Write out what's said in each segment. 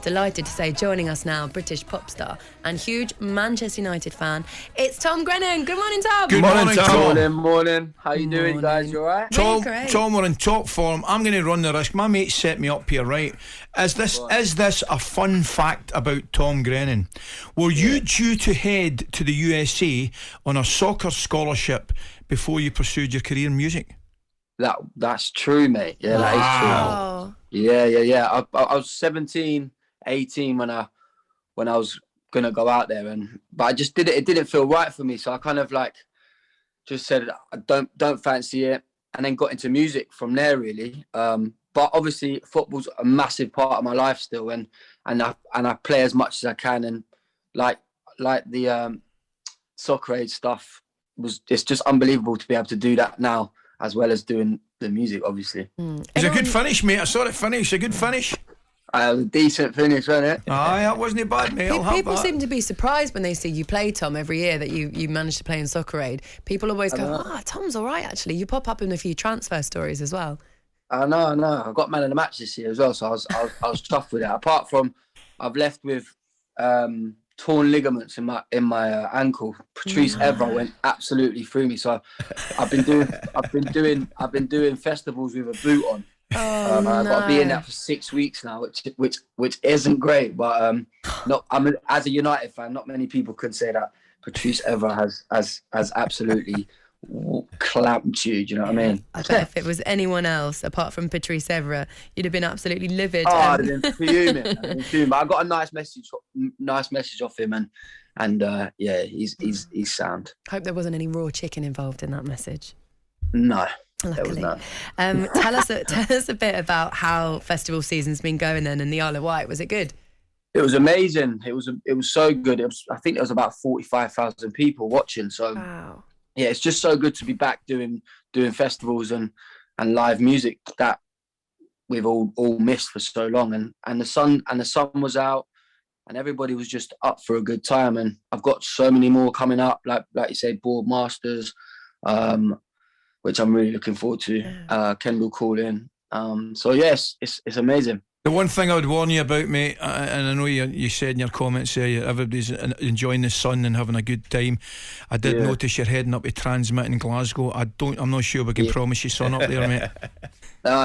Delighted to say, joining us now, British pop star and huge Manchester United fan, it's Tom Grennan. Good morning, Tom. Good morning, Tom. Morning. How you doing, guys? You alright? Really great. Tom, we're in top form. I'm going to run the risk. My mate set me up here, right? Is this a fun fact about Tom Grennan? Were you due to head to the USA on a soccer scholarship before you pursued your career in music? That's true, mate. Yeah, that is true. Yeah. I was 17, 18 when I was gonna go out there, but I just did it. It didn't feel right for me, so I kind of like just said I don't fancy it, and then got into music from there, really. But obviously, football's a massive part of my life still, and I play as much as I can, and like the soccer age stuff it's just unbelievable to be able to do that now, as well as doing the music, obviously. It's a good finish, mate. I saw it finish. A good finish. A decent finish, wasn't it? Aye, that wasn't bad, mate. People seem to be surprised when they see you play, Tom, every year that you manage to play in Soccer Aid. People always go, Tom's all right, actually. You pop up in a few transfer stories as well. I know. I got man of the match this year as well, so I was chuffed with it. Apart from, I've left with torn ligaments in my ankle. Patrice Evra went absolutely through me. So I've been doing festivals with a boot on. I've got to be in that for 6 weeks now, which isn't great. But as a United fan, not many people can say that Patrice Evra has absolutely clamped you. Do you know what I mean? I bet if it was anyone else apart from Patrice Evra, you'd have been absolutely livid. I'd have been fuming. But I got a nice message off him, and he's sound. Hope there wasn't any raw chicken involved in that message. No. Luckily. Tell us a bit about how festival season's been going then in the Isle of Wight. Was it good? It was amazing. It was so good. I think there was about 45,000 people watching. So wow. Yeah, it's just so good to be back doing festivals and live music that we've all missed for so long. And the sun was out, and everybody was just up for a good time. And I've got so many more coming up, like you say, Board Masters, which I'm really looking forward to. Kendall calling. So yes, it's amazing. The one thing I would warn you about, mate, and I know you said in your comments there, everybody's enjoying the sun and having a good time. I did notice you're heading up to Transmit in Glasgow. I'm not sure we can promise you sun up there, mate.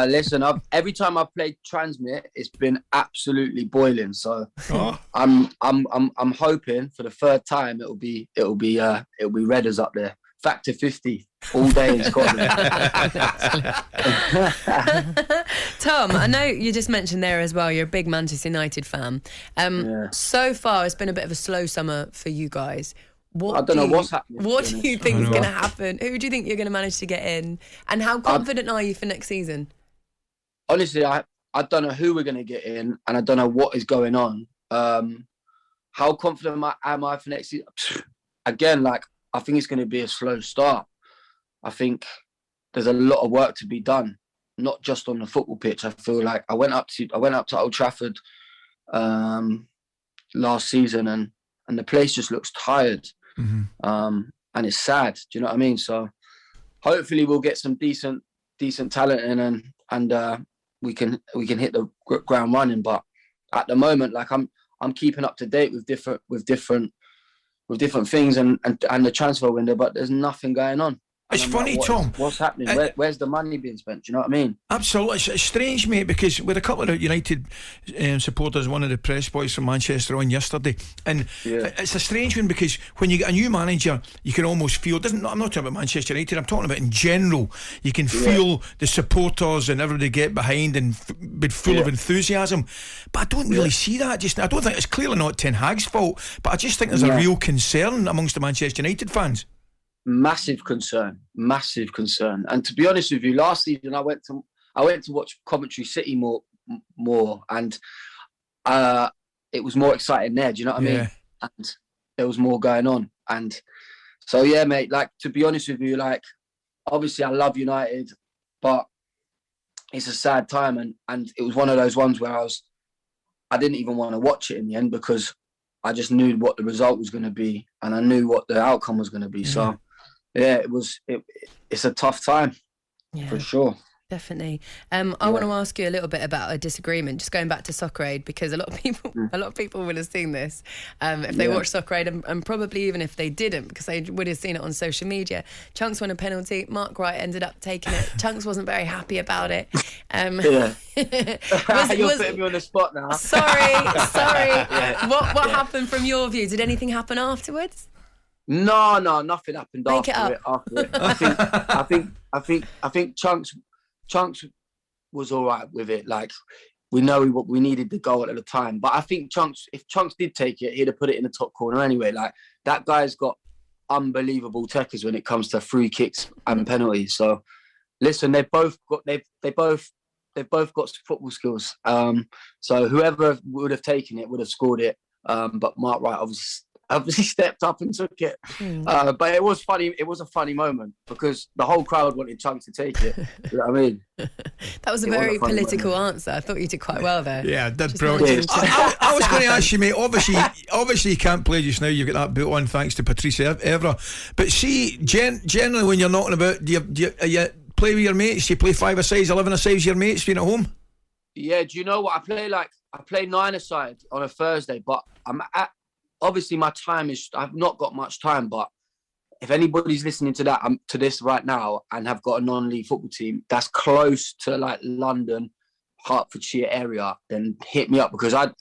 Listen, every time I've played Transmit, it's been absolutely boiling. So I'm hoping for the third time it'll be Redders up there. Factor 50 all day in Scotland. Tom, I know you just mentioned there as well, you're a big Manchester United fan. So far it's been a bit of a slow summer for you guys. I don't know what's happening. What do you think is going to happen? Who do you think you're going to manage to get in? And how confident are you for next season? Honestly, I don't know who we're going to get in, and I don't know what is going on. How confident am I for next season? Again, I think it's going to be a slow start. I think there's a lot of work to be done, not just on the football pitch. I feel like I went up to Old Trafford last season, and the place just looks tired, and it's sad. Do you know what I mean? So hopefully we'll get some decent talent in, and we can hit the ground running. But at the moment, I'm keeping up to date with different things and the transfer window, but there's nothing going on. It's funny, Tom. What's happening? Where's the money being spent? Do you know what I mean? Absolutely. It's strange, mate, because with a couple of United supporters, one of the press boys from Manchester on yesterday, and it's a strange one because when you get a new manager, you can almost feel. I'm not talking about Manchester United. I'm talking about in general. You can feel the supporters and everybody get behind and be full of enthusiasm. But I don't really see that. I don't think it's clearly not Ten Hag's fault, but I just think there's a real concern amongst the Manchester United fans. Massive concern. And to be honest with you, last season I went to watch Coventry City more, and it was more exciting there. Do you know what I mean? And there was more going on, and so mate. To be honest with you, obviously I love United, but it's a sad time, and it was one of those ones where I didn't even want to watch it in the end because I just knew what the result was going to be, and I knew what the outcome was going to be. So. Yeah, it's a tough time for sure. Definitely. I want to ask you a little bit about a disagreement, just going back to Soccer Aid, because a lot of people would have seen this if they watched Soccer Aid, and probably even if they didn't, because they would have seen it on social media. Chunks won a penalty. Mark Wright ended up taking it. Chunks wasn't very happy about it. You're putting me on the spot now. Sorry. What happened from your view? Did anything happen afterwards? No, nothing happened Make after it. I think Chunks was all right with it. Like, we know we needed the goal at the time, but I think if Chunks did take it, he'd have put it in the top corner anyway. Like, that guy's got unbelievable techers when it comes to free kicks and penalties. So, listen, they've both got football skills. So whoever would have taken it would have scored it. But Mark Wright obviously stepped up and took it. But it was funny. It was a funny moment because the whole crowd wanted Chunks to take it. You know what I mean? That was a very political answer. I thought you did quite well there. Yeah, that's brilliant. I was going to ask you, mate. Obviously you can't play just now. You've got that boot on thanks to Patrice Evra. But see, generally when you're knocking about, do you play with your mates? Do you play 5-a-sides, 11-a-sides with your mates being at home? Yeah. Do you know what I play 9-a-side on a Thursday, but obviously my time I've not got much time, but if anybody's listening to this right now and have got a non-league football team that's close to like London, Hertfordshire area, then hit me up, because I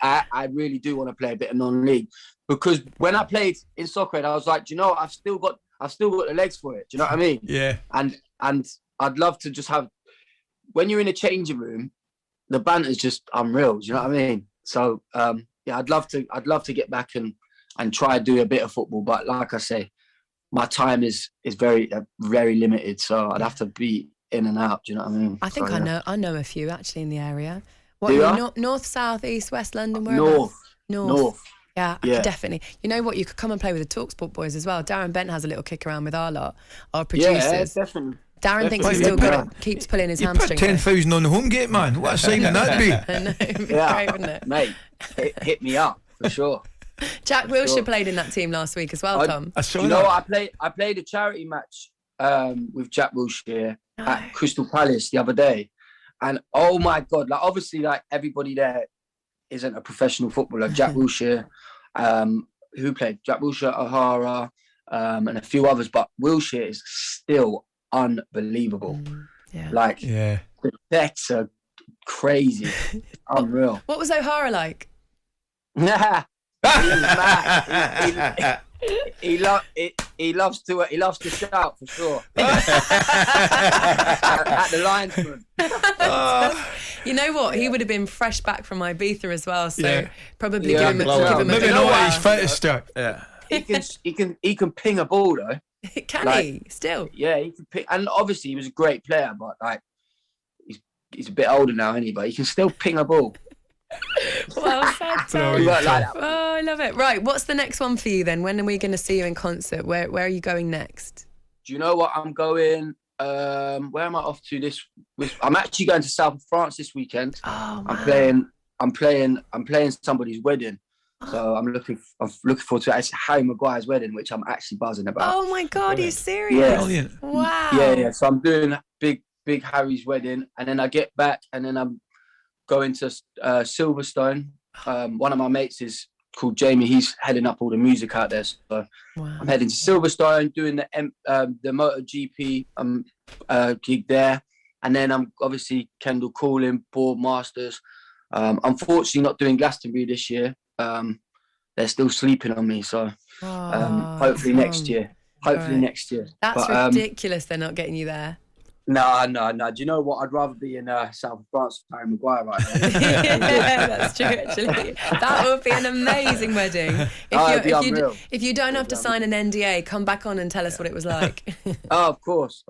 really do want to play a bit of non-league, because when I played in Soccer Aid, I was like, do you know what? I've still got the legs for it. Do you know what I mean? Yeah. And I'd love to just have, when you're in a changing room, the banter's just unreal. Do you know what I mean? So I'd love to get back and try to do a bit of football, but like I say, my time is very very limited, so I'd have to be in and out. Do you know what I mean? I think I know a few actually in the area. What, north, south, east, west London? North. Yeah, definitely. You know what? You could come and play with the talkSPORT boys as well. Darren Bent has a little kick around with our lot, our producers. Yeah, definitely. Darren thinks he's still good. Keeps pulling his hamstring. Put 10,000 on the home gate, man. What a signing that'd be. I know, it'd be great, wouldn't it? Mate, hit me up for sure. Jack Wilshere played in that team last week as well, Tom. You know what? I played a charity match with Jack Wilshere at Crystal Palace the other day, and oh my God! Like, obviously, like, everybody there isn't a professional footballer. Jack Wilshere, who played? Jack Wilshere, O'Hara, and a few others, but Wilshere is still unbelievable. The decks are crazy. Unreal. What was O'Hara like? He's mad. He loves to shout for sure. At the linesman. You know what? He would have been fresh back from Ibiza as well, so probably give him a maybe not at his fittest start. Yeah. He can ping a ball though. Can he still? Yeah, he can ping, and obviously he was a great player, but like he's a bit older now, isn't he? But he can still ping a ball. Well said, Tom. Oh, I love it. Right, what's the next one for you then? When are we going to see you in concert? Where are you going next? Do you know what I'm going? Where am I off to this? I'm actually going to south of France this weekend. Oh, man. I'm playing somebody's wedding. So I'm looking forward to it. It's Harry Maguire's wedding, which I'm actually buzzing about. Oh my God, are you serious? Yeah. Brilliant. Wow. Yeah. So I'm doing big Harry's wedding, and then I get back, and then I'm going to Silverstone. One of my mates is called Jamie. He's heading up all the music out there. So I'm heading to Silverstone, doing the MotoGP gig there, and then I'm obviously Kendall Calling, Board Masters. Unfortunately, not doing Glastonbury this year. They're still sleeping on me, so hopefully next year. Next year. That's ridiculous. They're not getting you there. No. Do you know what? I'd rather be in south of France with Harry Maguire right now. Yeah, that's true, actually. That would be an amazing wedding. If you don't have to sign an NDA, come back on and tell us what it was like. Oh, of course.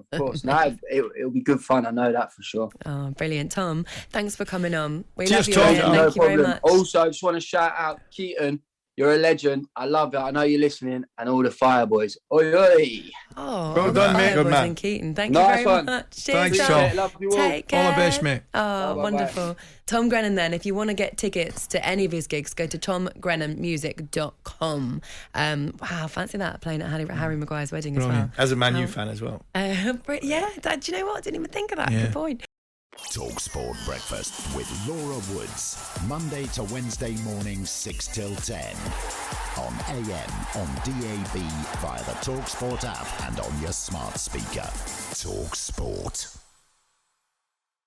No, it'll be good fun. I know that for sure. Oh, brilliant. Tom, thanks for coming on. We Cheers, love you. Tom. Thank you very much. Also, I just want to shout out Keaton. You're a legend. I love it. I know you're listening. And all the Fireboys. Oi, oi. Oh, well done, mate. Good man. Keaton. Thank you very much. Thanks, Cheers, Tom. Love you all. Take care. All the best, mate. Oh, bye, wonderful. bye. Tom Grennan then, if you want to get tickets to any of his gigs, go to tomgrennanmusic.com. Wow, fancy that, playing at Harry Maguire's wedding. Brilliant. As well. As a Man U fan as well. Yeah, do you know what? I didn't even think of that. Good point. talkSPORT Breakfast with Laura Woods. Monday to Wednesday mornings 6 till 10. On AM, on DAB, via the talkSPORT app and on your smart speaker. talkSPORT.